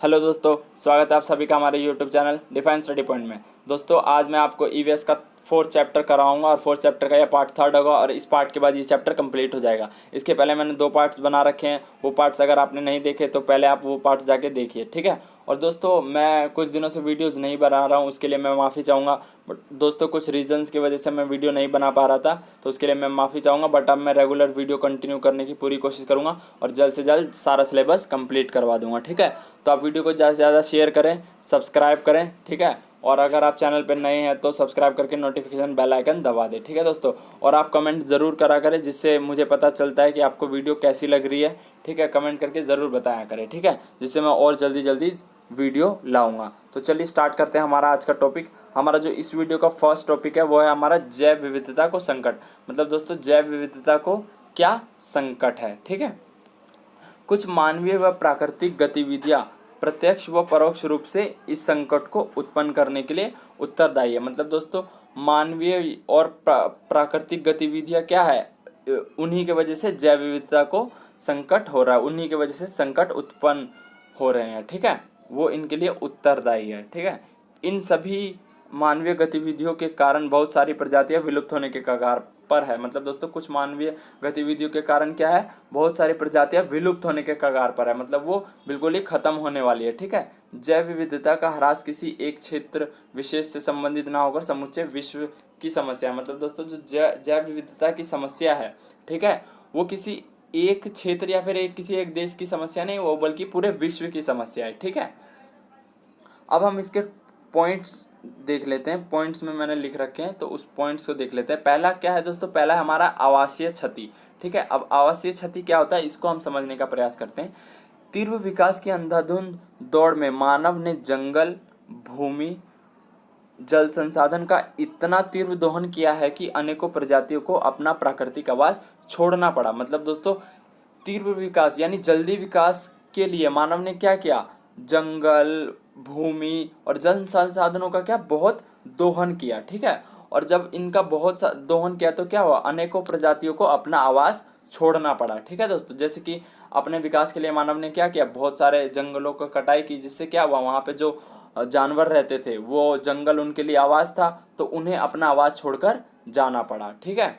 Hello दोस्तों, स्वागत है आप सभी का हमारे YouTube channel define study point में। दोस्तों आज मैं आपको ईवीएस का फोर्थ चैप्टर कराऊंगा और फोर्थ चैप्टर का यह पार्ट थर्ड होगा और इस पार्ट के बाद ये चैप्टर कंप्लीट हो जाएगा। इसके पहले मैंने 2 पार्ट्स बना रखे हैं, वो पार्ट्स अगर आपने नहीं देखे तो पहले आप वो पार्ट्स जाके देखिए, ठीक है। और दोस्तों मैं कुछ दिनों से वीडियोस नहीं बना रहा हूँ, उसके लिए मैं माफ़ी चाहूँगा। बट दोस्तों कुछ रीजंस की वजह से मैं वीडियो नहीं बना पा रहा था, तो उसके लिए मैं माफ़ी चाहूँगा। बट अब मैं रेगुलर वीडियो कंटिन्यू करने की पूरी कोशिश करूँगा और जल्द से जल्द सारा सिलेबस कंप्लीट करवा दूँगा, ठीक है। तो आप वीडियो को ज़्यादा से ज़्यादा शेयर करें, सब्सक्राइब करें, ठीक है। और अगर आप चैनल पर नए हैं तो सब्सक्राइब करके नोटिफिकेशन बेल आइकन दबा दें, ठीक है दोस्तों। और आप कमेंट ज़रूर करा करें, जिससे मुझे पता चलता है कि आपको वीडियो कैसी लग रही है, ठीक है। कमेंट करके ज़रूर बताया करें, ठीक है, जिससे मैं और जल्दी जल्दी वीडियो लाऊंगा। तो चलिए स्टार्ट करते हैं हमारा आज का टॉपिक। हमारा जो इस वीडियो का फर्स्ट टॉपिक है वो है हमारा जैव विविधता को संकट। मतलब दोस्तों जैव विविधता को क्या संकट है, ठीक है। कुछ मानवीय व प्राकृतिक गतिविधियां प्रत्यक्ष व परोक्ष रूप से इस संकट को उत्पन्न करने के लिए उत्तरदायी है। मतलब दोस्तों मानवीय और प्राकृतिक गतिविधियां क्या है, उन्हीं के वजह से जैव विविधता को संकट हो रहा है, उन्हीं के वजह से संकट उत्पन्न हो रहे हैं, ठीक है। वो इनके लिए उत्तरदायी है, ठीक है। इन सभी मानवीय गतिविधियों के कारण बहुत सारी प्रजातियां विलुप्त होने के कगार पर है। मतलब दोस्तों कुछ मानवीय गतिविधियों के कारण क्या है, बहुत सारी प्रजातियां विलुप्त होने के कगार पर है, मतलब वो बिल्कुल ही खत्म होने वाली है, ठीक है। जैव विविधता का ह्रास किसी एक क्षेत्र विशेष से संबंधित ना होकर समुचे विश्व की समस्या है। मतलब दोस्तों जो जैव विविधता की समस्या है, ठीक है, वो किसी एक क्षेत्र या फिर किसी एक देश की समस्या नहीं, वो बल्कि पूरे विश्व की समस्या है, ठीक है। अब हम इसके पॉइंट्स देख लेते हैं। पॉइंट्स में मैंने लिख रखे हैं तो उस पॉइंट्स को देख लेते हैं। पहला क्या है दोस्तों, पहला है हमारा आवासीय क्षति, ठीक है। अब आवासीय क्षति क्या होता है इसको हम समझने का प्रयास करते हैं। तीव्र विकास की अंधाधुंध दौड़ में मानव ने जंगल, भूमि, जल संसाधन का इतना तीव्र दोहन किया है कि अनेकों प्रजातियों को अपना प्राकृतिक आवास छोड़ना पड़ा। मतलब दोस्तों तीव्र विकास यानी जल्दी विकास के लिए मानव ने क्या किया, जंगल, भूमि और जल संसाधनों का क्या बहुत दोहन किया, ठीक है। और जब इनका बहुत दोहन किया तो क्या हुआ, अनेकों प्रजातियों को अपना आवास छोड़ना पड़ा, ठीक है दोस्तों। जैसे कि अपने विकास के लिए मानव ने क्या किया, बहुत सारे जंगलों को कटाई की, जिससे क्या हुआ, वहां पे जो जानवर रहते थे वो जंगल उनके लिए आवास था, तो उन्हें अपना आवास छोड़कर जाना पड़ा, ठीक है।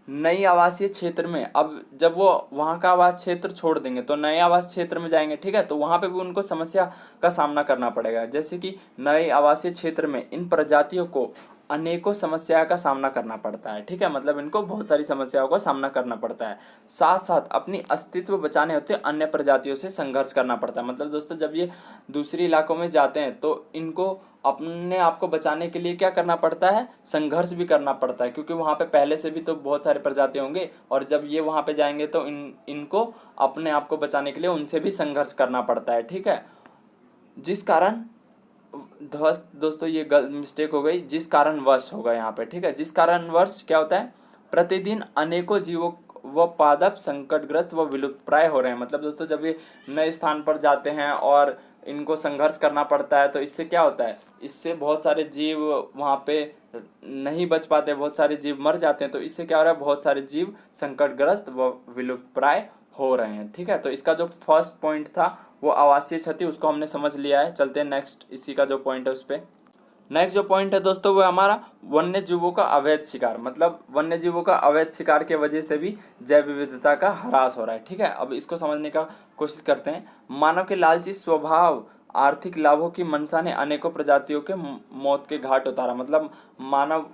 नई आवासीय क्षेत्र में अब जब वो वहाँ का आवास क्षेत्र छोड़ देंगे तो नए आवास क्षेत्र में जाएंगे, ठीक है, तो वहाँ पे भी उनको समस्या का सामना करना पड़ेगा। जैसे कि नए आवासीय क्षेत्र में इन प्रजातियों को अनेकों समस्या का सामना करना पड़ता है, ठीक है। मतलब इनको बहुत सारी समस्याओं का सामना करना पड़ता है, साथ साथ अपनी अस्तित्व बचाने होते अन्य प्रजातियों से संघर्ष करना पड़ता है। मतलब दोस्तों जब ये दूसरी इलाकों में जाते हैं तो इनको अपने आप को बचाने के लिए क्या करना पड़ता है, संघर्ष भी करना पड़ता है, क्योंकि वहाँ पे पहले से भी तो बहुत सारे प्रजाति होंगे और जब ये वहाँ पे जाएंगे तो इनको अपने आप को बचाने के लिए उनसे भी संघर्ष करना पड़ता है, ठीक है। जिस कारण दोस्तों ये मिस्टेक हो गई, जिस कारण वर्ष होगा यहाँ पे, ठीक है। जिस कारण वर्ष क्या होता है, प्रतिदिन अनेकों जीवों व पादप संकटग्रस्त व विलुप्त प्राय हो रहे हैं। मतलब दोस्तों जब ये नए स्थान पर जाते हैं और इनको संघर्ष करना पड़ता है तो इससे क्या होता है, इससे बहुत सारे जीव वहाँ पे नहीं बच पाते, बहुत सारे जीव मर जाते हैं, तो इससे क्या हो रहा है, बहुत सारे जीव संकटग्रस्त व विलुप्त प्राय हो रहे हैं, ठीक है। तो इसका जो फर्स्ट पॉइंट था वो आवासीय क्षति, उसको हमने समझ लिया है। चलते हैं नेक्स्ट, इसी का जो पॉइंट है उस पर। नेक्स्ट जो पॉइंट है दोस्तों वो हमारा वन्य जीवों का अवैध शिकार। मतलब वन्य जीवों का अवैध शिकार के वजह से भी जैव विविधता का ह्रास हो रहा है, ठीक है। अब इसको समझने का कोशिश करते हैं। मानव के लालची स्वभाव, आर्थिक लाभों की मंशा ने अनेकों प्रजातियों के मौत के घाट उतारा। मतलब मानव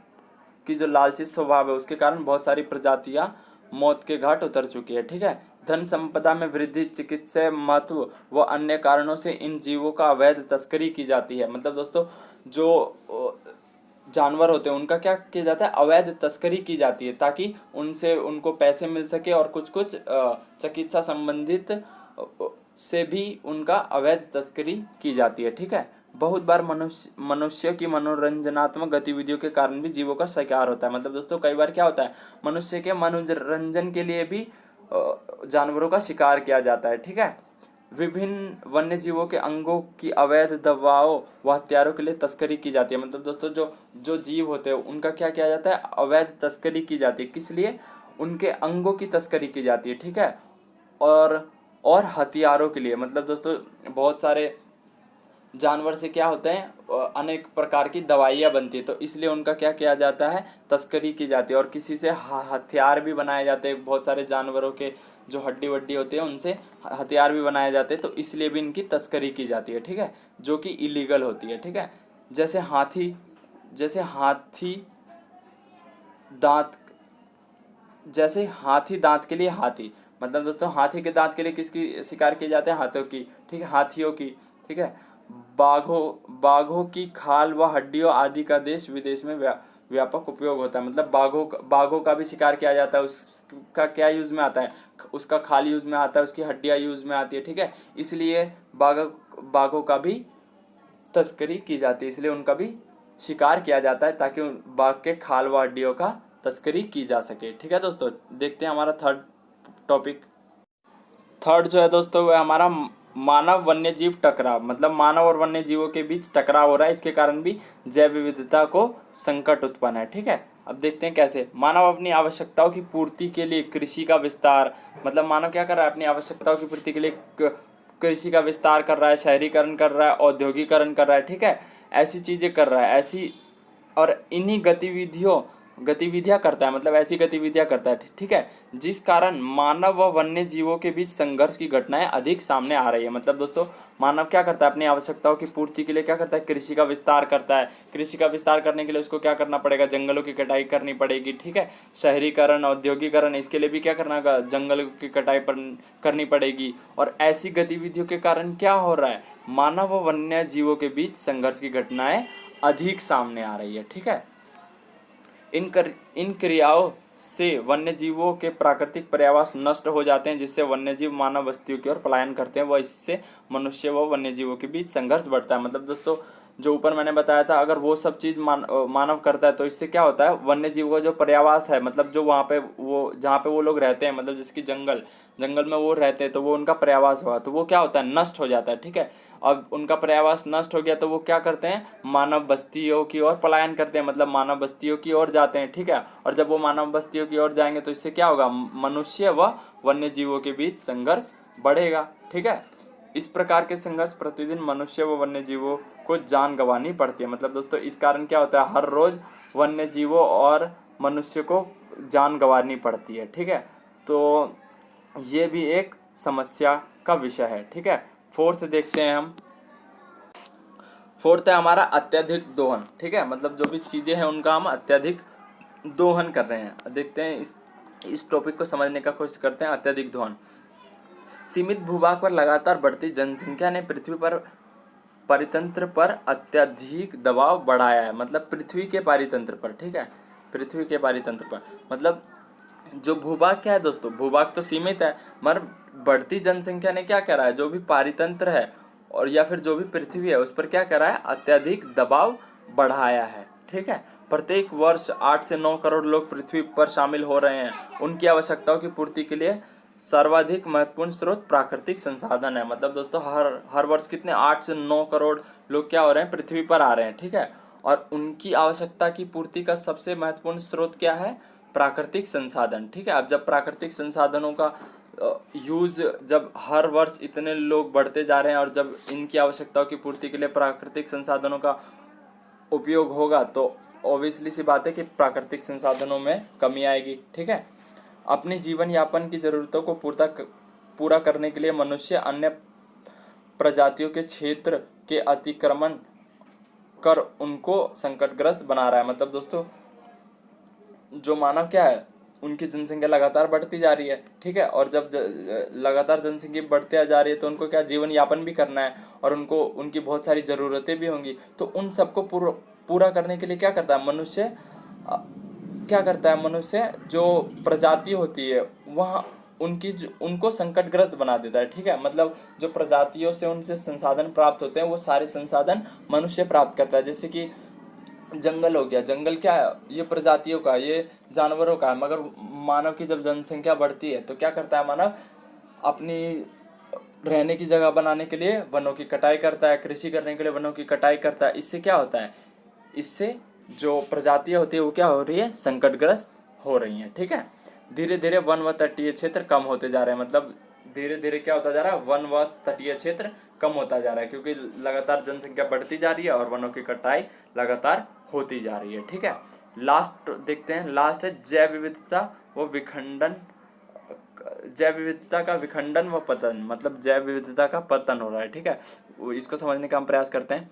की जो लालची स्वभाव है उसके कारण बहुत सारी प्रजातियां मौत के घाट उतर चुकी है, ठीक है। धन संपदा में वृद्धि, चिकित्सा महत्व व अन्य कारणों से इन जीवों का अवैध तस्करी की जाती है। मतलब दोस्तों जो जानवर होते हैं उनका क्या किया जाता है, अवैध तस्करी की जाती है, ताकि उनसे उनको पैसे मिल सके और कुछ कुछ चिकित्सा संबंधित से भी उनका अवैध तस्करी की जाती है, ठीक है। बहुत बार मनुष्य की मनोरंजनात्मक गतिविधियों के कारण भी जीवों का शिकार होता है। मतलब दोस्तों कई बार क्या होता है, मनुष्य के मनोरंजन के लिए भी जानवरों का शिकार किया जाता है, ठीक है। विभिन्न वन्य जीवों के अंगों की अवैध दवाओं व हथियारों के लिए तस्करी की जाती है। मतलब दोस्तों जो जो जीव होते हैं उनका क्या किया जाता है, अवैध तस्करी की जाती है। किस लिए, उनके अंगों की तस्करी की जाती है, ठीक है। और और हथियारों के लिए। मतलब दोस्तों बहुत सारे जानवर से क्या होते हैं, अनेक प्रकार की दवाइयाँ बनती है, तो इसलिए उनका क्या किया जाता है, तस्करी की जाती है। और किसी से हथियार भी बनाए जाते हैं, बहुत सारे जानवरों के जो हड्डी वड्डी होते हैं उनसे हथियार भी बनाए जाते हैं, तो इसलिए भी इनकी तस्करी की जाती है, ठीक है, जो कि इलीगल होती है, ठीक है। जैसे हाथी दांत जैसे हाथी दांत के लिए हाथी, मतलब दोस्तों हाथी के दांत के लिए किसकी शिकार किए जाते हैं, हाथियों की, ठीक है, हाथियों की, ठीक है। बाघों की खाल व हड्डियों आदि का देश विदेश में व्यापक उपयोग होता है। मतलब बाघों का भी शिकार किया जाता है। उसका क्या यूज में आता है, उसका खाल यूज में आता है, उसकी हड्डियां यूज में आती है, ठीक है। इसलिए बाघों का भी तस्करी की जाती है, इसलिए उनका भी शिकार किया जाता है ताकि बाघ के खाल व हड्डियों का तस्करी की जा सके, ठीक है दोस्तों। देखते हैं हमारा थर्ड टॉपिक। थर्ड जो है दोस्तों वह हमारा मानव वन्य जीव टकराव। मतलब मानव और वन्य जीवों के बीच टकराव हो रहा है, इसके कारण भी जैव विविधता को संकट उत्पन्न है, ठीक है। अब देखते हैं कैसे। मानव अपनी आवश्यकताओं की पूर्ति के लिए कृषि का विस्तार, मतलब मानव क्या कर रहा है, अपनी आवश्यकताओं की पूर्ति के लिए कृषि का विस्तार कर रहा है, शहरीकरण कर रहा है, औद्योगिकरण कर रहा है, ठीक है, ऐसी चीजें कर रहा है, ऐसी और इन्हीं गतिविधियां करता है, मतलब ऐसी गतिविधियां करता है, ठीक है, जिस कारण मानव व वन्य जीवों के बीच संघर्ष की घटनाएं अधिक सामने आ रही है। मतलब दोस्तों मानव क्या करता है, अपनी आवश्यकताओं की पूर्ति के लिए क्या करता है, कृषि का विस्तार करता है। कृषि का विस्तार करने के लिए उसको क्या करना पड़ेगा, जंगलों की कटाई करनी पड़ेगी, ठीक है, शहरीकरण, औद्योगिकरण, इसके लिए भी क्या करना होगा, जंगलों की कटाई करनी पड़ेगी। और ऐसी गतिविधियों के कारण क्या हो रहा है, मानव व वन्य जीवों के बीच संघर्ष की घटनाएं अधिक सामने आ रही है, ठीक है। इन क्रियाओं से वन्यजीवों के प्राकृतिक पर्यावास नष्ट हो जाते हैं, जिससे वन्यजीव मानव बस्तियों की ओर पलायन करते हैं, व इससे मनुष्य व वन्यजीवों के बीच संघर्ष बढ़ता है। मतलब दोस्तों जो ऊपर मैंने बताया था, अगर वो सब चीज़ मानव करता है तो इससे क्या होता है, वन्यजीव का जो पर्यावास है, मतलब जो वहाँ पे वो जहाँ पे वो लोग रहते हैं, मतलब जिसकी जंगल में वो रहते हैं, तो वो उनका पर्यावास हुआ, तो वो क्या होता है, नष्ट हो जाता है, ठीक है। अब उनका पर्यावास नष्ट हो गया तो वो क्या करते हैं, मानव बस्तियों की ओर पलायन करते हैं, मतलब मानव बस्तियों की ओर जाते हैं, ठीक है। और जब वो मानव बस्तियों की ओर जाएंगे तो इससे क्या होगा, मनुष्य व वन्य जीवों के बीच संघर्ष बढ़ेगा, ठीक है। इस प्रकार के संघर्ष प्रतिदिन मनुष्य व वन्य जीवों को जान गंवानी पड़ती है। मतलब दोस्तों इस कारण क्या होता है, हर रोज वन्य जीवों और मनुष्य को जान गंवानी पड़ती है, ठीक है। तो ये भी एक समस्या का विषय है, ठीक है। फोर्थ देखते हैं हम। फोर्थ है हमारा अत्यधिक दोहन, ठीक है, मतलब जो भी चीजें हैं उनका हम अत्यधिक दोहन कर रहे हैं। देखते हैं इस टॉपिक को समझने का कोशिश करते हैं। अत्यधिक दोहन। सीमित भूभाग पर लगातार बढ़ती जनसंख्या ने पृथ्वी पर परितंत्र पर अत्यधिक दबाव बढ़ाया है। मतलब पृथ्वी के पारितंत्र पर, ठीक है, पृथ्वी के पारितंत्र पर, मतलब जो भूभाग क्या है दोस्तों, भूभाग तो सीमित है, मगर बढ़ती जनसंख्या ने क्या करा है, जो भी पारितंत्र है और या फिर जो भी पृथ्वी है उस पर क्या करा है, अत्यधिक दबाव बढ़ाया है, ठीक है। प्रत्येक वर्ष 8 से 9 करोड़ लोग पृथ्वी पर शामिल हो रहे हैं। उनकी आवश्यकताओं की पूर्ति के लिए सर्वाधिक महत्वपूर्ण स्रोत प्राकृतिक संसाधन है। मतलब दोस्तों हर वर्ष कितने 8 से 9 करोड़ लोग क्या हो रहे हैं, पृथ्वी पर आ रहे हैं, ठीक है। और उनकी आवश्यकता की पूर्ति का सबसे महत्वपूर्ण स्रोत क्या है, प्राकृतिक संसाधन, ठीक है। अब जब प्राकृतिक संसाधनों का यूज, जब हर वर्ष इतने लोग बढ़ते जा रहे हैं और जब इनकी आवश्यकताओं की पूर्ति के लिए प्राकृतिक संसाधनों का उपयोग होगा तो ऑब्वियसली सी बात है कि प्राकृतिक संसाधनों में कमी आएगी, ठीक है। अपनी जीवन यापन की जरूरतों को पूरा करने के लिए मनुष्य अन्य प्रजातियों के क्षेत्र के अतिक्रमण कर उनको संकटग्रस्त बना रहा है। मतलब दोस्तों जो मानव क्या है, उनकी जनसंख्या लगातार बढ़ती जा रही है, ठीक है। और जब लगातार जनसंख्या बढ़ते जा रही है तो उनको क्या जीवन यापन भी करना है और उनको उनकी बहुत सारी ज़रूरतें भी होंगी। तो उन सबको पूरा करने के लिए क्या करता है मनुष्य, जो प्रजाति होती है वहाँ उनको संकटग्रस्त बना देता है, ठीक है। मतलब जो प्रजातियों से उनसे संसाधन प्राप्त होते हैं वो सारे संसाधन मनुष्य प्राप्त करता है। जैसे कि जंगल हो गया, जंगल क्या है, ये प्रजातियों का, ये जानवरों का है, मगर मानव की जब जनसंख्या बढ़ती है तो क्या करता है मानव, अपनी रहने की जगह बनाने के लिए वनों की कटाई करता है, कृषि करने के लिए वनों की कटाई करता है। इससे क्या होता है, इससे जो प्रजातियां होती है वो क्या हो रही है, संकटग्रस्त हो रही हैं, ठीक है। धीरे धीरे वन व तटीय क्षेत्र कम होते जा रहे हैं। मतलब धीरे धीरे क्या होता जा रहा है, वन व तटीय क्षेत्र कम होता जा रहा है, क्योंकि लगातार जनसंख्या बढ़ती जा रही है और वनों की कटाई लगातार होती जा रही है। ठीक है, लास्ट देखते हैं, लास्ट है जैव विविधता व विखंडन, जैव विविधता का विखंडन व पतन, मतलब जैव विविधता का पतन हो रहा है। ठीक है, इसको समझने का हम प्रयास करते हैं।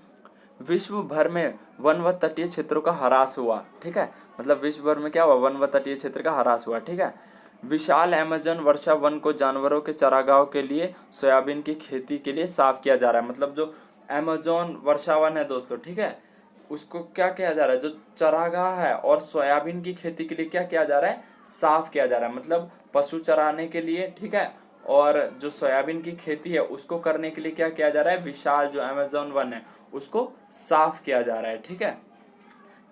विश्व भर में वन व तटीय क्षेत्रों का ह्रास हुआ। ठीक है, मतलब विश्व भर में क्या हुआ, वन व तटीय क्षेत्र का ह्रास हुआ। ठीक है, विशाल अमेज़न वर्षा वन को जानवरों के चरागाहों के लिए, सोयाबीन की खेती के लिए साफ किया जा रहा है। मतलब जो अमेज़न वर्षा वन है दोस्तों, ठीक है, उसको क्या किया जा रहा है, जो चरागाह है और सोयाबीन की खेती के लिए क्या किया जा रहा है, साफ किया जा रहा है। मतलब पशु चराने के लिए, ठीक है, और जो सोयाबीन की खेती है उसको करने के लिए क्या किया जा रहा है, विशाल जो अमेज़न वन है उसको साफ किया जा रहा है। ठीक है,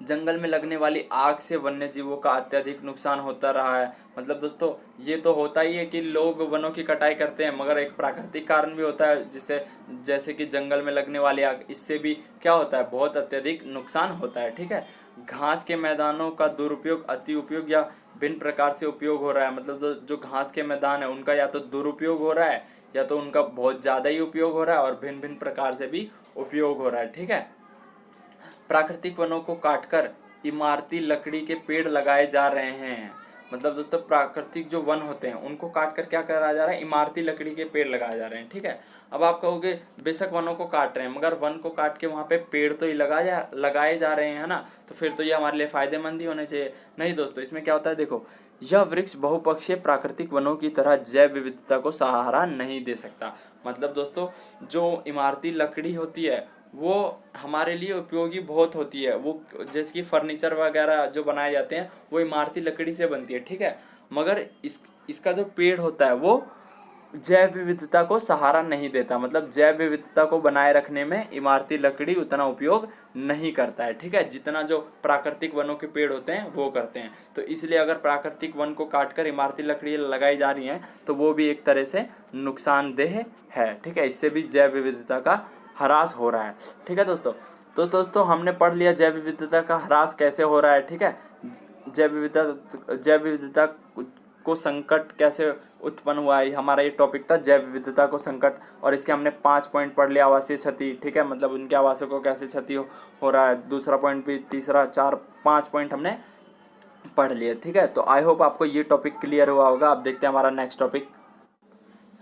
जंगल में लगने वाली आग से वन्य जीवों का अत्यधिक नुकसान होता रहा है। मतलब दोस्तों ये तो होता ही है कि लोग वनों की कटाई करते हैं, मगर एक प्राकृतिक कारण भी होता है, जिसे जैसे कि जंगल में लगने वाली आग, इससे भी क्या होता है, बहुत अत्यधिक नुकसान होता है। ठीक है, घास के मैदानों का दुरुपयोग, अति उपयोग या भिन्न प्रकार से उपयोग हो रहा है। मतलब जो घास के मैदान है उनका या तो दुरुपयोग हो रहा है या तो उनका बहुत ज़्यादा ही उपयोग हो रहा है और भिन्न भिन्न प्रकार से भी उपयोग हो रहा है। ठीक है, प्राकृतिक वनों को काटकर इमारती लकड़ी के पेड़ लगाए जा रहे हैं। मतलब दोस्तों प्राकृतिक जो वन होते हैं उनको काट कर क्या करा जा रहा है, इमारती लकड़ी के पेड़ लगाए जा रहे हैं। ठीक है, अब आप कहोगे बेशक वनों को काट रहे हैं, मगर वन को काट के वहाँ पे पेड़ तो ही लगाए जा रहे हैं, है ना, तो फिर तो ये हमारे लिए फायदेमंद ही होने चाहिए। नहीं दोस्तों, इसमें क्या होता है, देखो यह वृक्ष बहुपक्षीय प्राकृतिक वनों की तरह जैव विविधता को सहारा नहीं दे सकता। मतलब दोस्तों जो इमारती लकड़ी होती है वो हमारे लिए उपयोगी बहुत होती है, वो जैसे कि फर्नीचर वगैरह जो बनाए जाते हैं वो इमारती लकड़ी से बनती है। ठीक है, मगर इसका जो पेड़ होता है वो जैव विविधता को सहारा नहीं देता। मतलब जैव विविधता को बनाए रखने में इमारती लकड़ी उतना उपयोग नहीं करता है। ठीक है, जितना जो प्राकृतिक वनों के पेड़ होते हैं वो करते हैं। तो इसलिए अगर प्राकृतिक वन को काटकर इमारती लकड़ी लगाई जा रही हैं तो वो भी एक तरह से नुकसानदेह है। ठीक है, इससे भी जैव विविधता का ह्रास हो रहा है। ठीक है दोस्तों, तो दोस्तों हमने पढ़ लिया जैव विविधता का ह्रास कैसे हो रहा है। ठीक है, जैव विविधता को संकट कैसे उत्पन्न हुआ है, हमारा ये टॉपिक था जैव विविधता को संकट, और इसके हमने 5 पॉइंट पढ़ लिया। आवासीय क्षति, ठीक है, मतलब उनके आवासों को कैसे क्षति हो रहा है, दूसरा पॉइंट भी, तीसरा, 4-5 पॉइंट हमने पढ़ लिए। ठीक है, तो आई होप आपको ये टॉपिक क्लियर हुआ होगा। अब देखते हैं हमारा नेक्स्ट टॉपिक।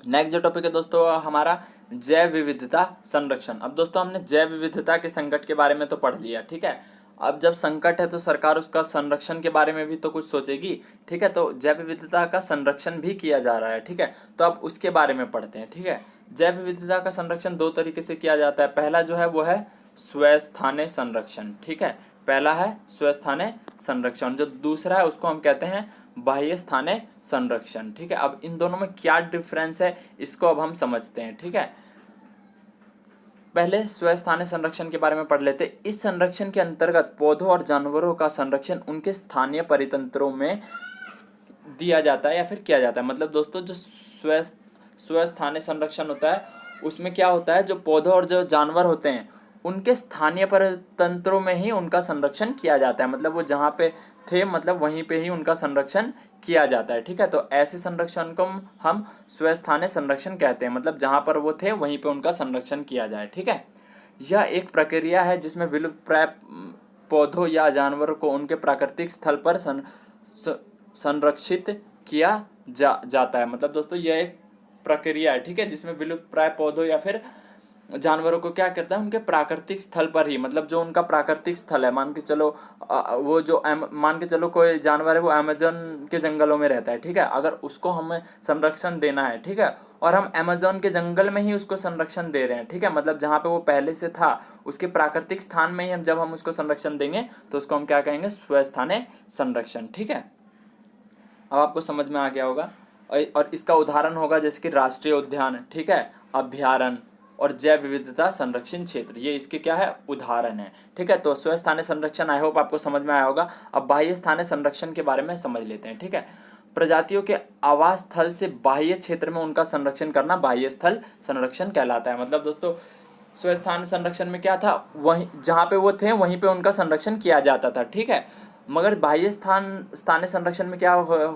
नेक्स्ट जो टॉपिक है दोस्तों हमारा जैव विविधता संरक्षण। अब दोस्तों हमने जैव विविधता के संकट के बारे में तो पढ़ लिया। ठीक है, अब जब संकट है तो सरकार उसका संरक्षण के बारे में भी तो कुछ सोचेगी। ठीक है, तो जैव विविधता का संरक्षण भी किया जा रहा है। ठीक है, तो अब उसके बारे में पढ़ते हैं। ठीक है, जैव विविधता का संरक्षण 2 तरीके से किया जाता है। पहला जो है वो है स्वस्थानीय संरक्षण। ठीक है, पहला है स्वस्थानीय संरक्षण, जो दूसरा है उसको हम कहते हैं बाह्य स्थानीय संरक्षण। ठीक है, अब इन दोनों में क्या डिफरेंस है इसको अब हम समझते हैं। ठीक है, पहले स्वस्थानीय संरक्षण के बारे में पढ़ लेते। इस संरक्षण के अंतर्गत पौधों और जानवरों का संरक्षण उनके स्थानीय परितंत्रों में दिया जाता है या फिर किया जाता है। मतलब दोस्तों जो स्वस्थानीय संरक्षण होता है उसमें क्या होता है, जो पौधों और जो जानवर होते हैं उनके स्थानीय परितंत्रों में ही उनका संरक्षण किया जाता है। मतलब वो जहाँ पे थे मतलब वहीं पे ही उनका संरक्षण किया जाता है। ठीक है, तो ऐसे संरक्षण को हम स्वस्थानीय संरक्षण कहते हैं। मतलब जहाँ पर वो थे वहीं पे उनका संरक्षण किया जाए। ठीक है, यह एक प्रक्रिया है जिसमें विलुप्त प्राय पौधों या जानवरों को उनके प्राकृतिक स्थल पर संरक्षित किया जाता है। मतलब दोस्तों यह एक प्रक्रिया है, ठीक है, जिसमें विलुप्त प्राय पौधों या फिर जानवरों को क्या करता है, उनके प्राकृतिक स्थल पर ही, मतलब जो उनका प्राकृतिक स्थल है, मान के चलो वो जो मान के चलो कोई जानवर है वो अमेज़न के जंगलों में रहता है। ठीक है, अगर उसको हमें संरक्षण देना है, ठीक है, और हम अमेज़न के जंगल में ही उसको संरक्षण दे रहे हैं। ठीक है, मतलब जहाँ पे वो पहले से था उसके प्राकृतिक स्थान में ही हम जब हम उसको संरक्षण देंगे तो उसको हम क्या कहेंगे, स्वस्थानीय संरक्षण। ठीक है, अब आपको समझ में आ गया होगा। और इसका उदाहरण होगा जैसे कि राष्ट्रीय उद्यान, ठीक है, अभ्यारण्य और जैव विविधता संरक्षण क्षेत्र, ये इसके क्या है, उदाहरण है। ठीक है, तो स्वस्थानीय संरक्षण आई होप आपको समझ में आया होगा। अब बाह्य स्थानीय संरक्षण के बारे में समझ लेते हैं। ठीक है, प्रजातियों के आवास स्थल से बाह्य क्षेत्र में उनका संरक्षण करना बाह्य स्थल संरक्षण कहलाता है। मतलब दोस्तों स्वस्थानीय संरक्षण में क्या था, वहीं जहाँ पे वो थे वहीं पे उनका संरक्षण किया जाता था। ठीक है, मगर बाह्य स्थानीय संरक्षण में क्या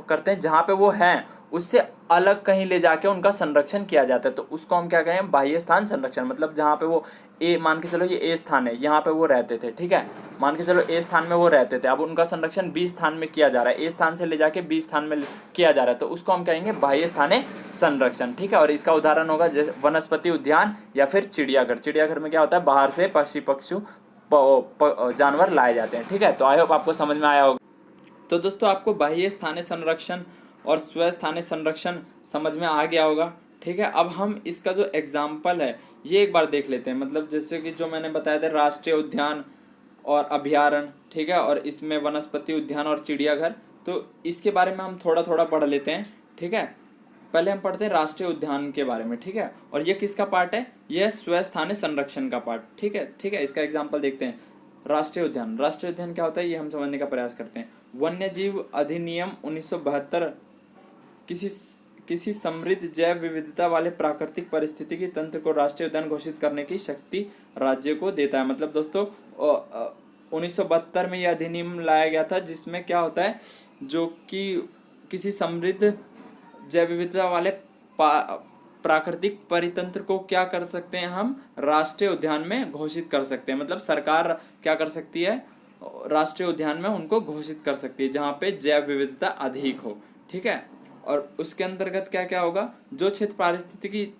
करते हैं, जहाँ पे वो हैं उससे अलग कहीं ले जाके उनका संरक्षण किया जाता है, तो उसको हम क्या कहें, बाह्य स्थान संरक्षण। मतलब जहाँ पे वो मान के चलो ये ए स्थान है, यहाँ पे वो रहते थे, ठीक है, मान के चलो ए स्थान में वो रहते थे, अब उनका संरक्षण बी स्थान में किया जा रहा है, ए स्थान से ले जाके बी स्थान में किया जा रहा है, तो उसको हम कहेंगे बाह्य स्थानीय संरक्षण, ठीक है। और इसका उदाहरण होगा जैसे वनस्पति उद्यान या फिर चिड़ियाघर। चिड़ियाघर में क्या होता है, बाहर से पक्षी जानवर लाए जाते हैं, ठीक है। तो आई होप आपको समझ में आया होगा। तो दोस्तों आपको बाह्य स्थानीय संरक्षण और स्व स्थानीय संरक्षण समझ में आ गया होगा, ठीक है। अब हम इसका जो एग्जाम्पल है ये एक बार देख लेते हैं। मतलब जैसे कि जो मैंने बताया था राष्ट्रीय उद्यान और अभयारण्य, ठीक है, और इसमें वनस्पति उद्यान और चिड़ियाघर, तो इसके बारे में हम थोड़ा थोड़ा पढ़ लेते हैं, ठीक है। पहले हम पढ़ते हैं राष्ट्रीय उद्यान के बारे में, ठीक है। और ये किसका पार्ट है, ये स्व स्थानीय संरक्षण का पार्ट, ठीक है, ठीक है। इसका एग्जाम्पल देखते हैं। राष्ट्रीय उद्यान, राष्ट्रीय उद्यान क्या होता है ये हम समझने का प्रयास करते हैं। वन्य जीव अधिनियम 1972 किसी समृद्ध जैव विविधता वाले प्राकृतिक पारिस्थितिकी तंत्र को राष्ट्रीय उद्यान घोषित करने की शक्ति राज्य को देता है। मतलब दोस्तों 1972 में यह अधिनियम लाया गया था, जिसमें क्या होता है, जो कि किसी समृद्ध जैव विविधता वाले प्राकृतिक परितंत्र को क्या कर सकते हैं, हम राष्ट्रीय उद्यान में घोषित कर सकते हैं। मतलब सरकार क्या कर सकती है, राष्ट्रीय उद्यान में उनको घोषित कर सकती है जहाँ पे जैव विविधता अधिक हो, ठीक है। और उसके अंतर्गत क्या क्या होगा, जो क्षेत्र पारिस्थितिकी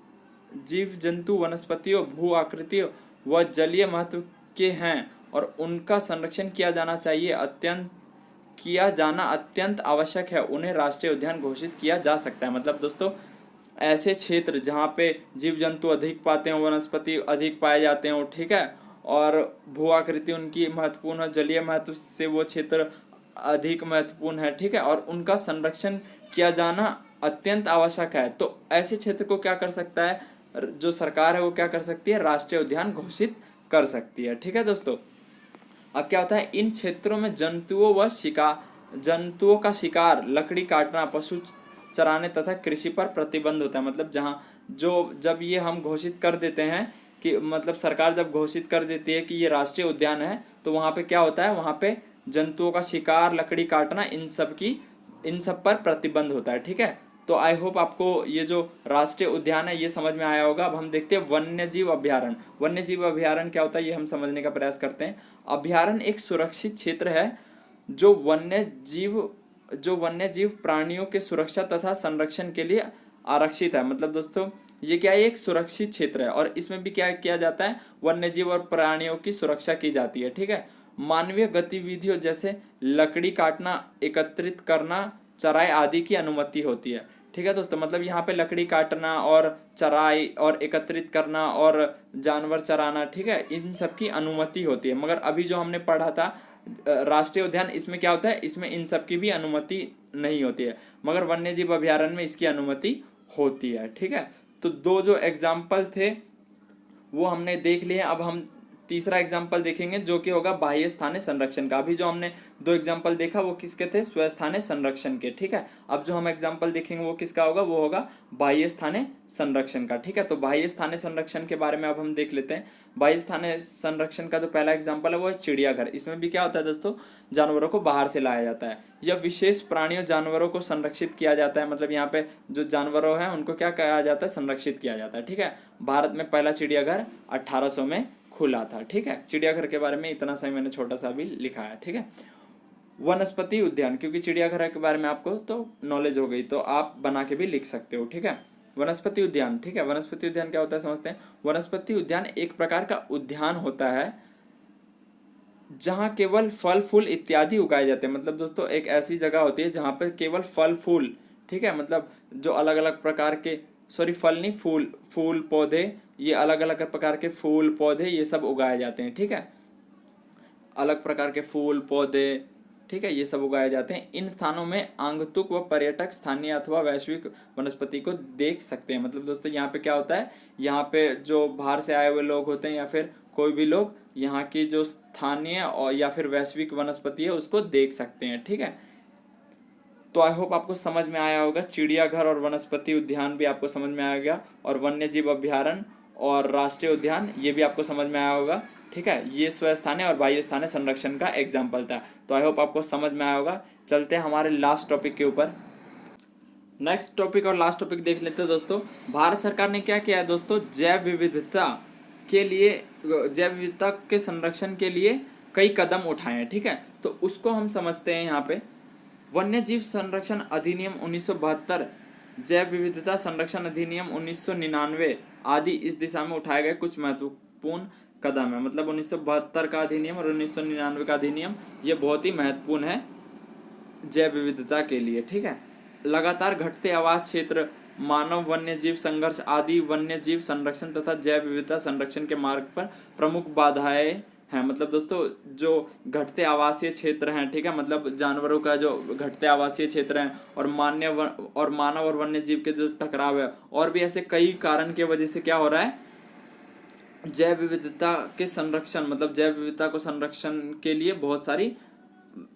जीव जंतु वनस्पतियों भू आकृतियों व जलीय महत्व के हैं और उनका संरक्षण किया जाना अत्यंत आवश्यक है, उन्हें राष्ट्रीय उद्यान घोषित किया जा सकता है। मतलब दोस्तों ऐसे क्षेत्र जहाँ पे जीव जंतु अधिक पाते हो, वनस्पति अधिक पाए जाते हो, ठीक है, और भू आकृति उनकी महत्वपूर्ण है, जलीय महत्व से वो क्षेत्र अधिक महत्वपूर्ण है, ठीक है, और उनका संरक्षण किया जाना अत्यंत आवश्यक है। तो ऐसे क्षेत्र को क्या कर सकता है, जो सरकार है वो क्या कर सकती है, राष्ट्रीय उद्यान घोषित कर सकती है, ठीक है दोस्तों। अब क्या होता है, इन क्षेत्रों में जंतुओं का शिकार, लकड़ी काटना, पशु चराने तथा कृषि पर प्रतिबंध होता है। मतलब जब ये हम घोषित कर देते हैं कि मतलब सरकार जब घोषित कर देती है कि ये राष्ट्रीय उद्यान है, तो वहाँ पे क्या होता है, वहाँ पे जंतुओं का शिकार, लकड़ी काटना, इन सब पर प्रतिबंध होता है, ठीक है। तो आई होप आपको ये जो राष्ट्रीय उद्यान है ये समझ में आया होगा। अब हम देखते हैं वन्य जीव अभयारण्य। वन्य जीव अभयारण्य क्या होता है ये हम समझने का प्रयास करते हैं। अभयारण्य एक सुरक्षित क्षेत्र है जो वन्य जीव प्राणियों के सुरक्षा तथा संरक्षण के लिए आरक्षित है। मतलब दोस्तों ये क्या है, एक सुरक्षित क्षेत्र है और इसमें भी क्या किया जाता है, वन्य जीव और प्राणियों की सुरक्षा की जाती है, ठीक है। मानवीय गतिविधियों जैसे लकड़ी काटना, एकत्रित करना, चराई आदि की अनुमति होती है, ठीक है दोस्तों। मतलब यहाँ पे लकड़ी काटना और चराई और एकत्रित करना और जानवर चराना, ठीक है, इन सब की अनुमति होती है। मगर अभी जो हमने पढ़ा था राष्ट्रीय उद्यान, इसमें क्या होता है, इसमें इन सब की भी अनुमति नहीं होती है, मगर वन्य जीव अभयारण्य में इसकी अनुमति होती है, ठीक है। तो दो जो एग्जाम्पल थे वो हमने देख लिए। अब हम तीसरा एग्जाम्पल देखेंगे जो कि होगा बाह्य स्थानीय संरक्षण का। अभी जो हमने दो एग्जाम्पल देखा वो किसके थे, स्व स्थानीय संरक्षण के, ठीक है। अब जो हम एग्जाम्पल देखेंगे वो किसका होगा, वो होगा बाह्य स्थानीय संरक्षण का, ठीक है। तो बाह्य स्थानीय संरक्षण के बारे में अब हम देख लेते हैं। बाह्य स्थानीय संरक्षण का जो पहला एग्जाम्पल है वो है चिड़ियाघर। इसमें भी क्या होता है दोस्तों, जानवरों को बाहर से लाया जाता है या विशेष प्राणियों जानवरों को संरक्षित किया जाता है। मतलब यहाँ पे जो जानवरों हैं उनको क्या कहा जाता है, संरक्षित किया जाता है, ठीक है। भारत में पहला चिड़ियाघर 1800 में खुला था, ठीक है। चिड़ियाघर के बारे में इतना सा मैंने छोटा सा भी लिखा है, ठीक है। वनस्पति उद्यान, क्योंकि चिड़ियाघर के बारे में आपको तो नॉलेज हो गई तो आप बना के भी लिख सकते हो, ठीक है। वनस्पति उद्यान, ठीक है। वनस्पति उद्यान क्या होता है समझते हैं। वनस्पति उद्यान एक प्रकार का उद्यान होता है जहां केवल फल फूल इत्यादि उगाए जाते हैं। मतलब दोस्तों एक ऐसी जगह होती है जहां पर केवल फल फूल, ठीक है, मतलब जो अलग अलग प्रकार के फल नहीं, फूल पौधे, ये अलग अलग प्रकार के फूल पौधे ये सब उगाए जाते हैं, ठीक है। अलग प्रकार के फूल पौधे, ठीक है, ये सब उगाए जाते हैं। इन स्थानों में आगंतुक व पर्यटक स्थानीय अथवा वैश्विक वनस्पति को देख सकते हैं। मतलब दोस्तों यहाँ पे क्या होता है, यहाँ पे जो बाहर से आए हुए लोग होते हैं या फिर कोई भी लोग यहाँ की जो स्थानीय और या फिर वैश्विक वनस्पति है उसको देख सकते हैं, ठीक है। तो आई होप आपको समझ में आया होगा। चिड़ियाघर और वनस्पति उद्यान भी आपको समझ में आएगा और वन्य जीव अभयारण्य और राष्ट्रीय उद्यान ये भी आपको समझ में आया होगा। ठीक है, ये स्वस्थानीय और बाह्य स्थानीय संरक्षण का एग्जाम्पल था। तो आई होप आपको समझ में आया होगा। चलते हैं हमारे लास्ट टॉपिक के ऊपर। नेक्स्ट टॉपिक और लास्ट टॉपिक देख लेते हैं दोस्तों। भारत सरकार ने क्या किया है दोस्तों, जैव विविधता के लिए, जैव विविधता के संरक्षण के लिए कई कदम उठाए हैं। ठीक है, तो उसको हम समझते हैं यहाँ पे। वन्य जीव संरक्षण अधिनियम 1972, जैव विविधता संरक्षण अधिनियम 1999 आदि इस दिशा में उठाए गए कुछ महत्वपूर्ण कदम है। मतलब 1972 का अधिनियम और 1999 का अधिनियम ये बहुत ही महत्वपूर्ण है जैव विविधता के लिए। ठीक है, लगातार घटते आवास क्षेत्र, मानव वन्य जीव संघर्ष आदि वन्य जीव संरक्षण तथा जैव विविधता संरक्षण के मार्ग पर प्रमुख बाधाएं हैं। मतलब दोस्तों जो घटते आवासीय क्षेत्र हैं, ठीक है, मतलब जानवरों का जो घटते आवासीय क्षेत्र हैं और मानव और वन्य जीव के जो टकराव है, और भी ऐसे कई कारण की वजह से क्या हो रहा है, जैव विविधता के संरक्षण, मतलब जैव विविधता को संरक्षण के लिए बहुत सारी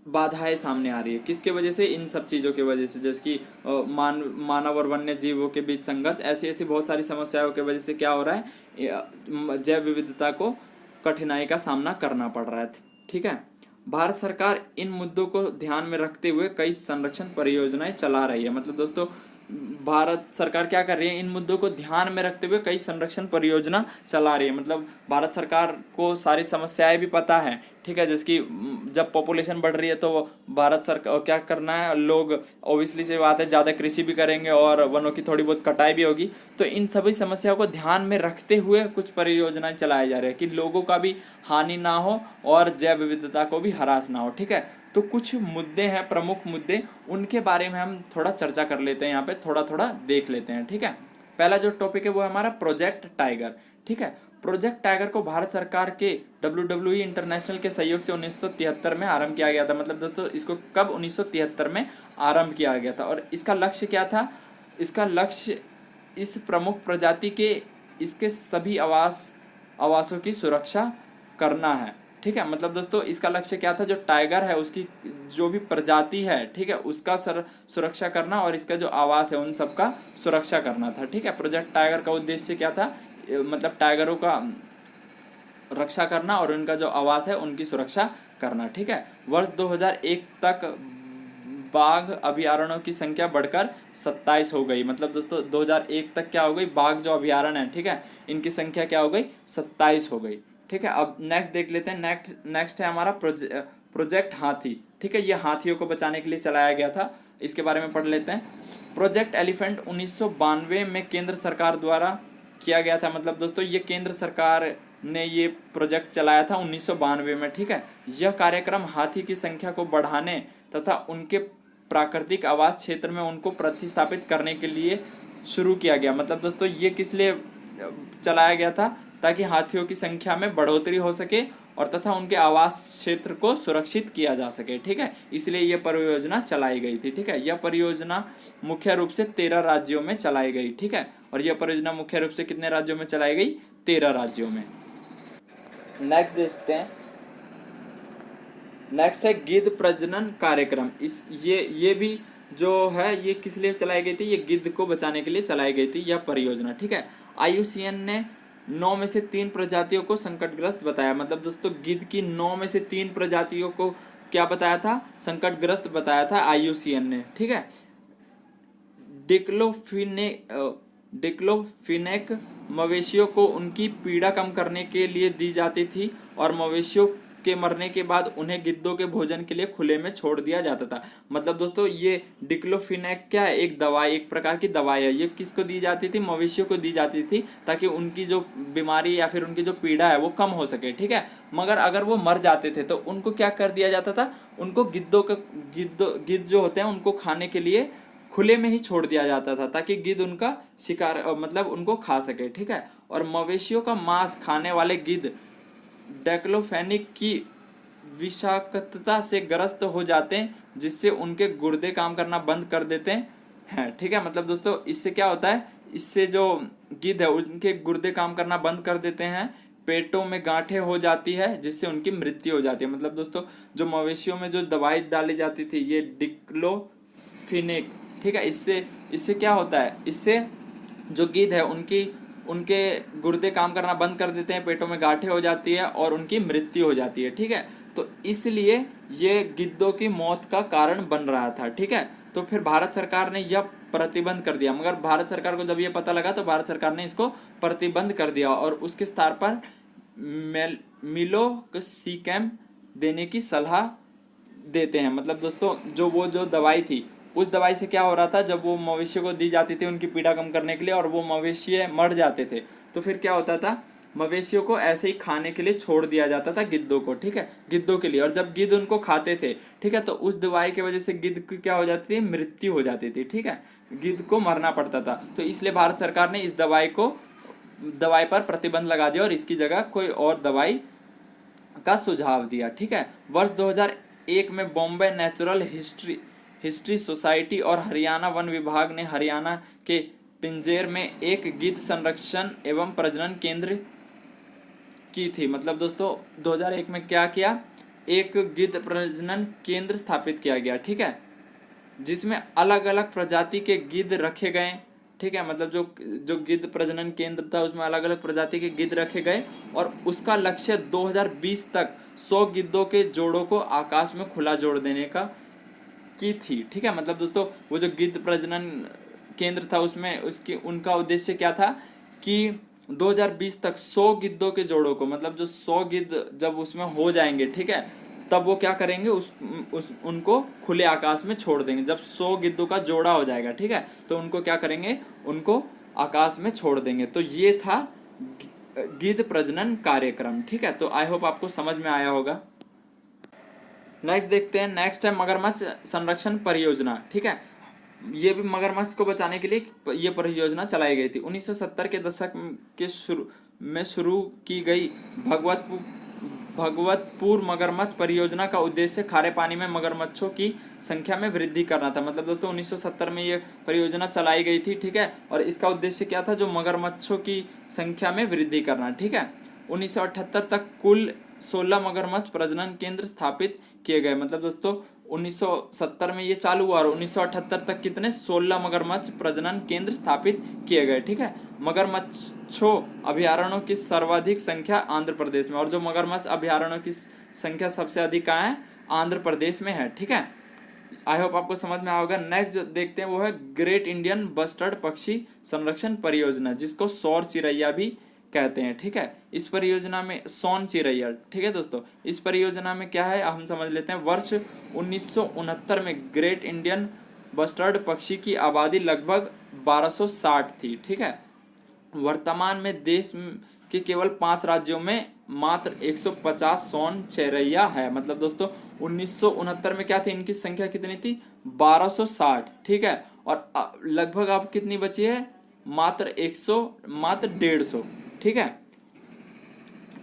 बाधाएं सामने आ रही है। किसके वजह से, इन सब चीज़ों की वजह से, जैसे कि मानव और वन्य जीवों के बीच संघर्ष, ऐसी ऐसी बहुत सारी समस्याओं की वजह से क्या हो रहा है, जैव विविधता को कठिनाई का सामना करना पड़ रहा है। ठीक है, भारत सरकार इन मुद्दों को ध्यान में रखते हुए कई संरक्षण परियोजनाएं चला रही है। मतलब दोस्तों भारत सरकार क्या कर रही है, इन मुद्दों को ध्यान में रखते हुए कई संरक्षण परियोजना चला रही है। मतलब भारत सरकार को सारी समस्याएं भी पता है। ठीक है, जैसे कि जब पॉपुलेशन बढ़ रही है तो भारत सरकार क्या करना है, लोग ओबियसली से बात है ज़्यादा कृषि भी करेंगे और वनों की थोड़ी बहुत कटाई भी होगी। तो इन सभी समस्याओं को ध्यान में रखते हुए कुछ परियोजनाएं चलाई जा रही है कि लोगों का भी हानि ना हो और जैव विविधता को भी ह्रास ना हो। ठीक है, तो कुछ मुद्दे हैं, प्रमुख मुद्दे, उनके बारे में हम थोड़ा चर्चा कर लेते हैं, यहाँ पे थोड़ा थोड़ा देख लेते हैं। ठीक है, पहला जो टॉपिक है वो है हमारा प्रोजेक्ट टाइगर। ठीक है, प्रोजेक्ट टाइगर को भारत सरकार के WWE इंटरनेशनल के सहयोग से 1973 में आरंभ किया गया था। मतलब दोस्तों इसको कब 1973 में आरंभ किया गया था, और इसका लक्ष्य क्या था, इसका लक्ष्य इस प्रमुख प्रजाति के इसके सभी आवासों की सुरक्षा करना है। ठीक है, मतलब दोस्तों इसका लक्ष्य क्या था, जो टाइगर है उसकी जो भी प्रजाति है, ठीक है, उसका सुरक्षा करना और इसका जो आवास है उन सब का सुरक्षा करना था। ठीक है, प्रोजेक्ट टाइगर का उद्देश्य क्या था, मतलब टाइगरों का रक्षा करना और उनका जो आवास है उनकी सुरक्षा करना। ठीक है, वर्ष 2001 तक बाघ अभयारण्यों की संख्या बढ़कर 27 हो गई। मतलब दोस्तों 2001 तक क्या हो गई, बाघ जो अभयारण्य है, ठीक है, इनकी संख्या क्या हो गई, 27 हो गई। ठीक है, अब नेक्स्ट देख लेते हैं। नेक्स्ट है हमारा प्रोजेक्ट हाथी। ठीक है, ये हाथियों को बचाने के लिए चलाया गया था, इसके बारे में पढ़ लेते हैं। प्रोजेक्ट एलिफेंट 1992 में केंद्र सरकार द्वारा किया गया था। मतलब दोस्तों ये केंद्र सरकार ने ये प्रोजेक्ट चलाया था 1992 में। ठीक है, यह कार्यक्रम हाथी की संख्या को बढ़ाने तथा उनके प्राकृतिक आवास क्षेत्र में उनको प्रतिस्थापित करने के लिए शुरू किया गया। मतलब दोस्तों ये किस लिए चलाया गया था, ताकि हाथियों की संख्या में बढ़ोतरी हो सके और तथा उनके आवास क्षेत्र को सुरक्षित किया जा सके। ठीक है, इसलिए यह परियोजना चलाई गई थी। ठीक है, यह परियोजना मुख्य रूप से 13 राज्यों में चलाई गई। ठीक है, और यह परियोजना मुख्य रूप से कितने राज्यों में चलाई गई, 13 राज्यों में। नेक्स्ट देखते हैं, नेक्स्ट है गिद्ध प्रजनन कार्यक्रम। ये भी जो है ये किस लिए चलाई गई थी, ये गिद्ध को बचाने के लिए चलाई गई थी यह परियोजना। ठीक है, IUCN ने 9 में से 3 प्रजातियों को संकटग्रस्त बताया। मतलब दोस्तों गिद्ध की 9 में से 3 प्रजातियों को क्या बताया था, संकटग्रस्त बताया था IUCN ने। ठीक है, डिक्लोफिनेक मवेशियों को उनकी पीड़ा कम करने के लिए दी जाती थी और मवेशियों के मरने के बाद उन्हें गिद्धों के भोजन के लिए खुले में छोड़ दिया जाता था। मतलब दोस्तों ये डिक्लोफिनेक क्या है, एक दवाई, एक प्रकार की दवाई है। ये किसको दी जाती थी, मवेशियों को दी जाती थी, ताकि उनकी जो बीमारी या फिर उनकी जो पीड़ा है वो कम हो सके। ठीक है, मगर अगर वो मर जाते थे तो उनको क्या कर दिया जाता था, उनको गिद्ध जो होते हैं उनको खाने के लिए खुले में ही छोड़ दिया जाता था, ताकि गिद्ध उनका शिकार मतलब उनको खा सके। ठीक है, और मवेशियों का मांस खाने वाले गिद्ध डेक्लोफेनिक की विषाक्तता से ग्रस्त हो जाते हैं, जिससे उनके गुर्दे काम करना बंद कर देते हैं। ठीक है, मतलब दोस्तों इससे क्या होता है, इससे जो गिद्ध है उनके गुर्दे काम करना बंद कर देते हैं, पेटों में गांठें हो जाती है, जिससे उनकी मृत्यु हो जाती है। मतलब दोस्तों जो मवेशियों में जो दवाई डाली जाती थी ये डिक्लोफिनेक, ठीक है, इससे क्या होता है, इससे जो गिद्ध है उनकी उनके गुर्दे काम करना बंद कर देते हैं, पेटों में गांठें हो जाती है और उनकी मृत्यु हो जाती है। ठीक है, तो इसलिए ये गिद्धों की मौत का कारण बन रहा था। ठीक है, तो फिर भारत सरकार ने यह प्रतिबंध कर दिया, मगर भारत सरकार को जब ये पता लगा तो भारत सरकार ने इसको प्रतिबंध कर दिया और उसके स्थान पर मिलोक्सिकैम देने की सलाह देते हैं। मतलब दोस्तों जो दवाई थी, उस दवाई से क्या हो रहा था, जब वो मवेशियों को दी जाती थी उनकी पीड़ा कम करने के लिए और वो मवेशी मर जाते थे, तो फिर क्या होता था, मवेशियों को ऐसे ही खाने के लिए छोड़ दिया जाता था गिद्धों को। ठीक है, गिद्धों के लिए, और जब गिद्ध उनको खाते थे, ठीक है, तो उस दवाई की वजह से गिद्ध की क्या हो जाती थी, मृत्यु हो जाती थी। ठीक है, गिद्ध को मरना पड़ता था। तो इसलिए भारत सरकार ने इस दवाई पर प्रतिबंध लगा दिया और इसकी जगह कोई और दवाई का सुझाव दिया। ठीक है, वर्ष 2001 में बॉम्बे नेचुरल हिस्ट्री सोसाइटी और हरियाणा वन विभाग ने हरियाणा के पिंजेर में एक गिद्ध संरक्षण एवं प्रजनन केंद्र की थी। मतलब दोस्तों 2001 में क्या किया, एक गिद्ध प्रजनन केंद्र स्थापित किया गया। ठीक है, जिसमें अलग अलग प्रजाति के गिद्ध रखे गए। ठीक है, मतलब जो गिद्ध प्रजनन केंद्र था उसमें अलग अलग प्रजाति के गिद्ध रखे गए और उसका लक्ष्य 2020 तक 100 गिद्धों के जोड़ों को आकाश में खुला जोड़ देने का की थी। ठीक है, मतलब दोस्तों वो जो गिद्ध प्रजनन केंद्र था उसमें उनका उद्देश्य क्या था कि 2020 तक 100 गिद्धों के जोड़ों को, मतलब जो 100 गिद्ध जब उसमें हो जाएंगे, ठीक है, तब वो क्या करेंगे, उनको खुले आकाश में छोड़ देंगे। जब 100 गिद्धों का जोड़ा हो जाएगा, ठीक है, तो उनको क्या करेंगे, उनको आकाश में छोड़ देंगे। तो ये था गिद्ध प्रजनन कार्यक्रम। ठीक है, तो आई होप आपको समझ में आया होगा। नेक्स्ट देखते हैं, नेक्स्ट है मगरमच्छ संरक्षण परियोजना। ठीक है, ये भी मगरमच्छ को बचाने के लिए ये परियोजना चलाई गई थी। 1970 के दशक के शुरू की गई भगवतपुर मगरमच्छ परियोजना का उद्देश्य खारे पानी में मगरमच्छों की संख्या में वृद्धि करना था। मतलब दोस्तों 1970 में ये परियोजना चलाई गई थी। ठीक है, और इसका उद्देश्य क्या था, जो मगरमच्छों की संख्या में वृद्धि करना। ठीक है, 1978 तक कुल 16 मगरमच्छ प्रजनन केंद्र स्थापित किए गए। मतलब दोस्तों 1970 में ये चालू हुआ और 1978 तक कितने, 16 मगरमच्छ प्रजनन केंद्र स्थापित किए गए। ठीक है, मगरमच्छों अभयारण्यों की सर्वाधिक संख्या आंध्र प्रदेश में, और जो मगरमच्छ अभयारण्यों की संख्या सबसे अधिक कहाँ है, आंध्र प्रदेश में है। ठीक है, आई होप आपको समझ में आएगा। नेक्स्ट जो देखते हैं वो है ग्रेट इंडियन बस्टर्ड पक्षी संरक्षण परियोजना, जिसको सौर चिरैया भी कहते हैं। ठीक है, इस परियोजना में सोन चिरैया, ठीक है दोस्तों, इस परियोजना में क्या है हम समझ लेते हैं। वर्ष 1969 में ग्रेट इंडियन बस्टर्ड पक्षी की आबादी लगभग 1260 थी। ठीक है, वर्तमान में देश के केवल 5 राज्यों में मात्र 150 सोन चिरैया है। मतलब दोस्तों 1969 में क्या थी, इनकी संख्या कितनी थी, 1260। ठीक है, और लगभग अब कितनी बची है, मात्र 150। ठीक है,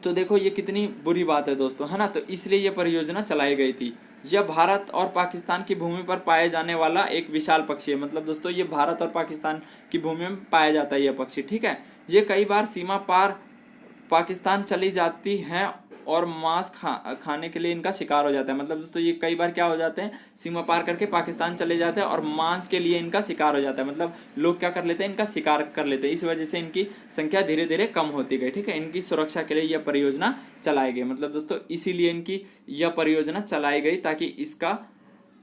तो देखो ये कितनी बुरी बात है दोस्तों, है ना। तो इसलिए ये परियोजना चलाई गई थी। यह भारत और पाकिस्तान की भूमि पर पाए जाने वाला एक विशाल पक्षी है। मतलब दोस्तों ये भारत और पाकिस्तान की भूमि में पाया जाता है यह पक्षी। ठीक है, ये कई बार सीमा पार पाकिस्तान चली जाती हैं और मांस खाने के लिए इनका शिकार हो जाता है। मतलब दोस्तों ये कई बार क्या हो जाते हैं, सीमा पार करके पाकिस्तान चले जाते हैं और मांस के लिए इनका शिकार हो जाता है। मतलब लोग क्या कर लेते हैं, इनका शिकार कर लेते हैं। इस वजह से इनकी संख्या धीरे धीरे कम होती गई। ठीक है, इनकी सुरक्षा के लिए यह परियोजना चलाई गई। मतलब दोस्तों इसीलिए इनकी यह परियोजना चलाई गई ताकि इसका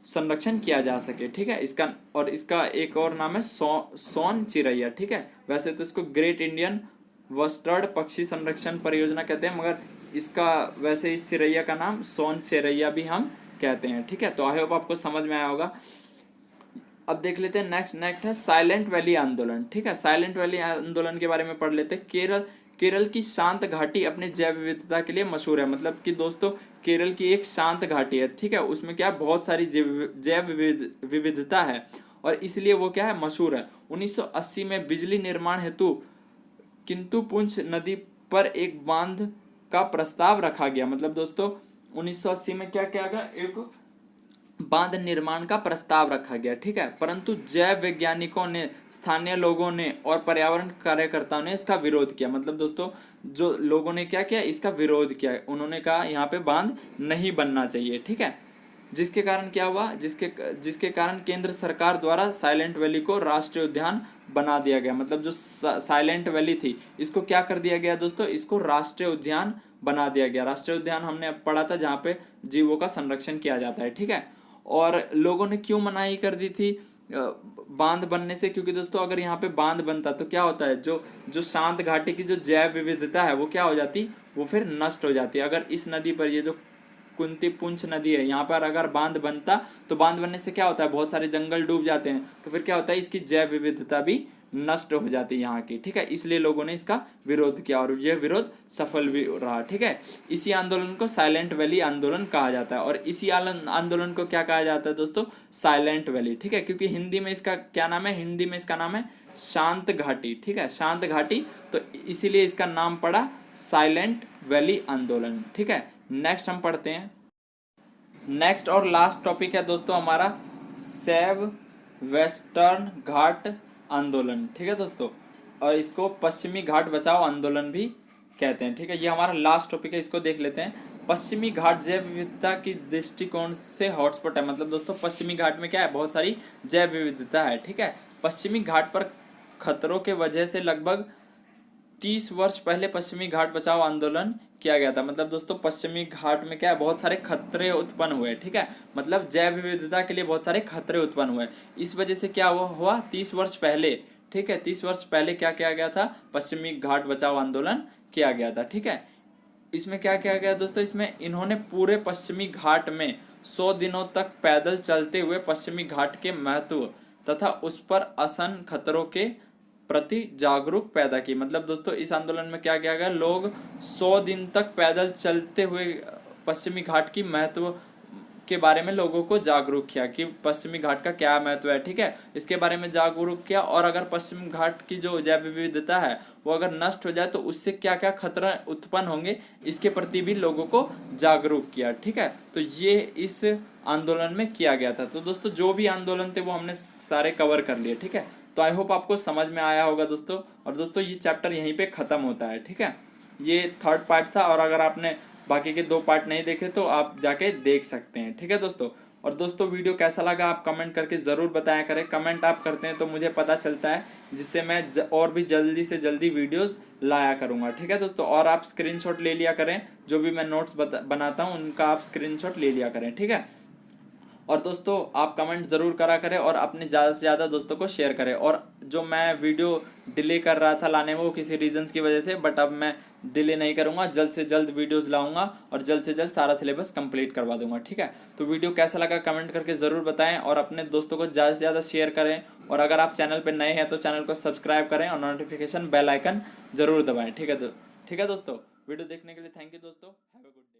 संरक्षण किया जा सके। ठीक है, इसका एक और नाम है सोन चिरैया। ठीक है, वैसे तो इसको ग्रेट इंडियन बस्टर्ड पक्षी संरक्षण परियोजना कहते हैं, मगर इसका वैसे इस चिरैया का नाम सोन चिरैया भी हम कहते हैं। ठीक है, तो आई होप आपको समझ में आया होगा। अब देख लेते हैं नेक्स्ट है साइलेंट वैली आंदोलन। ठीक है, साइलेंट वैली आंदोलन के बारे में पढ़ लेते हैं। केरल की शांत घाटी अपने जैव विविधता के लिए मशहूर है। मतलब कि दोस्तों केरल की एक शांत घाटी है। ठीक है, उसमें क्या बहुत सारी जैव विविधता है और इसलिए वो क्या है, मशहूर है। 1980 में बिजली निर्माण हेतु किंतु पुंछ नदी पर एक बांध का प्रस्ताव रखा गया। मतलब दोस्तों 1980 में क्या किया गया, एक बांध निर्माण का प्रस्ताव रखा गया। ठीक है, परंतु जैव वैज्ञानिकों ने, स्थानीय लोगों ने और पर्यावरण कार्यकर्ताओं ने इसका विरोध किया। मतलब दोस्तों जो लोगों ने क्या किया, इसका विरोध किया। उन्होंने कहा यहाँ पे बांध नहीं बनना चाहिए। ठीक है, जिसके कारण क्या हुआ, जिसके कारण केंद्र सरकार द्वारा साइलेंट वैली को राष्ट्रीय उद्यान बना दिया गया। मतलब जो साइलेंट वैली थी इसको क्या कर दिया गया दोस्तों, इसको राष्ट्रीय उद्यान बना दिया गया। राष्ट्रीय उद्यान हमने अब पढ़ा था जहाँ पे जीवों का संरक्षण किया जाता है, ठीक है। और लोगों ने क्यों मनाही कर दी थी बांध बनने से, क्योंकि दोस्तों अगर यहाँ पे बांध बनता तो क्या होता है, जो जो शांत घाटी की जो जैव विविधता है वो क्या हो जाती, वो फिर नष्ट हो जाती है। अगर इस नदी पर, ये जो कुंती पुंछ नदी है, यहाँ पर अगर बांध बनता तो बांध बनने से क्या होता है, बहुत सारे जंगल डूब जाते हैं, तो फिर क्या होता है, इसकी जैव विविधता भी नष्ट हो जाती है यहाँ की, ठीक है। इसलिए लोगों ने इसका विरोध किया और यह विरोध सफल भी रहा, ठीक है। इसी आंदोलन को साइलेंट वैली आंदोलन कहा जाता है। और इसी आंदोलन को क्या कहा जाता है दोस्तों, साइलेंट वैली, ठीक है। क्योंकि हिंदी में इसका क्या नाम है, हिंदी में इसका नाम है शांत घाटी, ठीक है, शांत घाटी, तो इसीलिए इसका नाम पड़ा साइलेंट वैली आंदोलन, ठीक है। नेक्स्ट हम पढ़ते हैं। नेक्स्ट और लास्ट टॉपिक है दोस्तों हमारा सेव वेस्टर्न घाट आंदोलन, ठीक है दोस्तों, और इसको पश्चिमी घाट बचाओ आंदोलन भी कहते हैं, ठीक है। ये हमारा लास्ट टॉपिक है, इसको देख लेते हैं। पश्चिमी घाट जैव विविधता की दृष्टिकोण से हॉटस्पॉट है। मतलब दोस्तों पश्चिमी घाट में क्या है, बहुत सारी जैव विविधता है, ठीक है। पश्चिमी घाट पर खतरों के वजह से लगभग 30 वर्ष पहले पश्चिमी घाट बचाओ आंदोलन किया गया था। मतलब दोस्तों पश्चिमी घाट में क्या है, बहुत सारे खतरे उत्पन्न हुए, ठीक है। मतलब जैव विविधता के लिए बहुत सारे खतरे उत्पन्न हुए। इस वजह से क्या हुआ 30 वर्ष पहले, ठीक है, 30 वर्ष पहले क्या किया गया था, पश्चिमी घाट बचाओ आंदोलन किया गया था, ठीक है। इसमें क्या किया गया दोस्तों, इसमें इन्होंने पूरे पश्चिमी घाट में 100 दिनों तक पैदल चलते हुए पश्चिमी घाट के महत्व तथा उस पर आसन खतरों के प्रति जागरूक पैदा की। मतलब दोस्तों इस आंदोलन में क्या किया गया, लोग 100 दिन तक पैदल चलते हुए पश्चिमी घाट की महत्व के बारे में लोगों को जागरूक किया कि पश्चिमी घाट का क्या महत्व है, ठीक है, इसके बारे में जागरूक किया। और अगर पश्चिम घाट की जो जैव विविधता है वो अगर नष्ट हो जाए तो उससे क्या क्या खतरा उत्पन्न होंगे, इसके प्रति भी लोगों को जागरूक किया, ठीक है। तो ये इस आंदोलन में किया गया था। तो दोस्तों जो भी आंदोलन थे वो हमने सारे कवर कर लिए, ठीक है। तो आई होप आपको समझ में आया होगा दोस्तों। और दोस्तों ये चैप्टर यहीं पे ख़त्म होता है, ठीक है। ये 3rd पार्ट था, और अगर आपने बाकी के 2 पार्ट नहीं देखे तो आप जाके देख सकते हैं, ठीक है दोस्तों। और दोस्तों वीडियो कैसा लगा आप कमेंट करके ज़रूर बताया करें। कमेंट आप करते हैं तो मुझे पता चलता है, जिससे मैं और भी जल्दी से जल्दी वीडियोस लाया करूँगा, ठीक है दोस्तों। और आप स्क्रीनशॉट ले लिया करें, जो भी मैं नोट्स बनाता हूँ उनका आप स्क्रीनशॉट ले लिया करें, ठीक है। और दोस्तों आप कमेंट ज़रूर करा करें और अपने ज़्यादा से ज़्यादा दोस्तों को शेयर करें। और जो मैं वीडियो डिले कर रहा था लाने में वो किसी रीजंस की वजह से, बट अब मैं डिले नहीं करूँगा, जल्द से जल्द वीडियोस लाऊंगा और जल्द से जल्द सारा सिलेबस कंप्लीट करवा दूंगा, ठीक है। तो वीडियो कैसा लगा कमेंट करके ज़रूर बताएं और अपने दोस्तों को ज़्यादा से ज़्यादा शेयर करें। और अगर आप चैनल पर नए हैं तो चैनल को सब्सक्राइब करें और नोटिफिकेशन बेल आइकन ज़रूर दबाएँ, ठीक है। ठीक है दोस्तों, वीडियो देखने के लिए थैंक यू दोस्तों, हैव अ गुड डे।